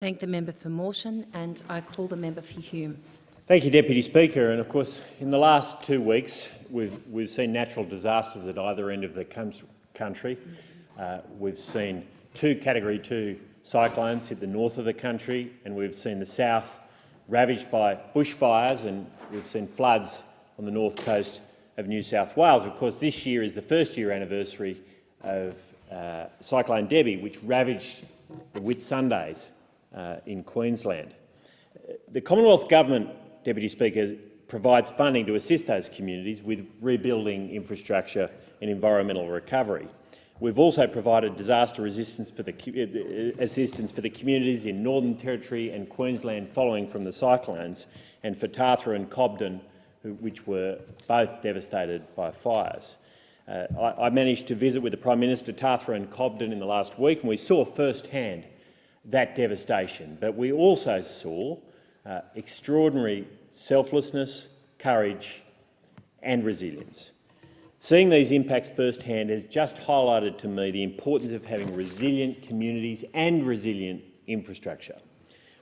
Thank the member for Moreton, and I call the member for Hume. Thank you, Deputy Speaker. And of course, in the last 2 weeks, we've seen natural disasters at either end of the country. We've seen 2 Category 2 cyclones hit the north of the country, and we've seen the south ravaged by bushfires, and we've seen floods on the north coast of New South Wales. Of course, this year is the first-year anniversary of Cyclone Debbie, which ravaged the Whitsundays in Queensland. The Commonwealth Government, Deputy Speaker, provides funding to assist those communities with rebuilding infrastructure and environmental recovery. We've also provided disaster assistance for the communities in Northern Territory and Queensland following from the cyclones, and for Tathra and Cobden, which were both devastated by fires. I managed to visit with the Prime Minister Tathra and Cobden in the last week, and we saw firsthand that devastation. But we also saw extraordinary selflessness, courage and resilience. Seeing these impacts firsthand has just highlighted to me the importance of having resilient communities and resilient infrastructure.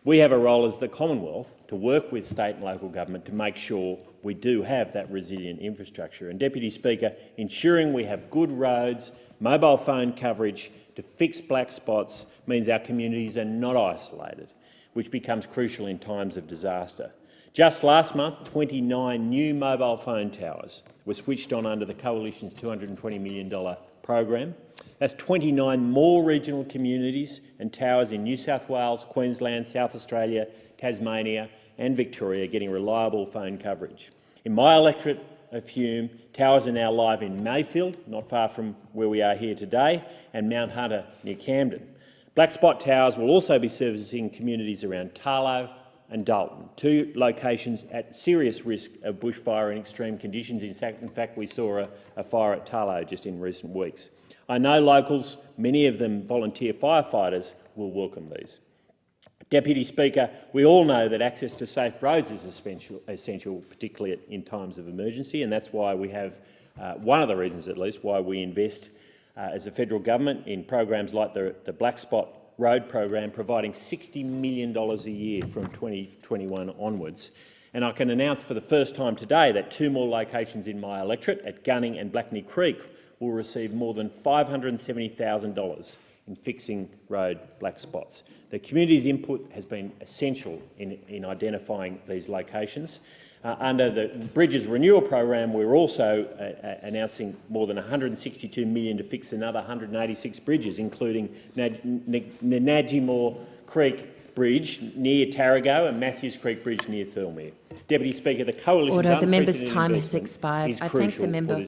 We have a role as the Commonwealth to work with state and local government to make sure we do have that resilient infrastructure. And, Deputy Speaker, ensuring we have good roads, mobile phone coverage to fix black spots means our communities are not isolated, which becomes crucial in times of disaster. Just last month, 29 new mobile phone towers were switched on under the Coalition's $220 million program. That's 29 more regional communities and towers in New South Wales, Queensland, South Australia, Tasmania and Victoria getting reliable phone coverage. In my electorate of Hume, towers are now live in Mayfield, not far from where we are here today, and Mount Hunter near Camden. Black spot towers will also be servicing communities around Tarlo and Dalton, 2 locations at serious risk of bushfire in extreme conditions. In fact, we saw a fire at Tarlo just in recent weeks. I know locals, many of them volunteer firefighters, will welcome these. Deputy Speaker, we all know that access to safe roads is essential, particularly in times of emergency, and that's why we have, one of the reasons at least, why we invest as a federal government in programs like the Black Spot Road program, providing $60 million a year from 2021 onwards. And I can announce for the first time today that 2 more locations in my electorate, at Gunning and Blackney Creek, will receive more than $570,000 in fixing road black spots. The community's input has been essential in identifying these locations. Under the Bridges Renewal program, we're also announcing more than $162 million to fix another 186 bridges, including Nadjimore Creek Bridge near Tarago and Matthews Creek Bridge near Thirlmere. Deputy Speaker, the Coalition's Order. The member's unprecedented time has investment expired. is I thank the crucial member. for this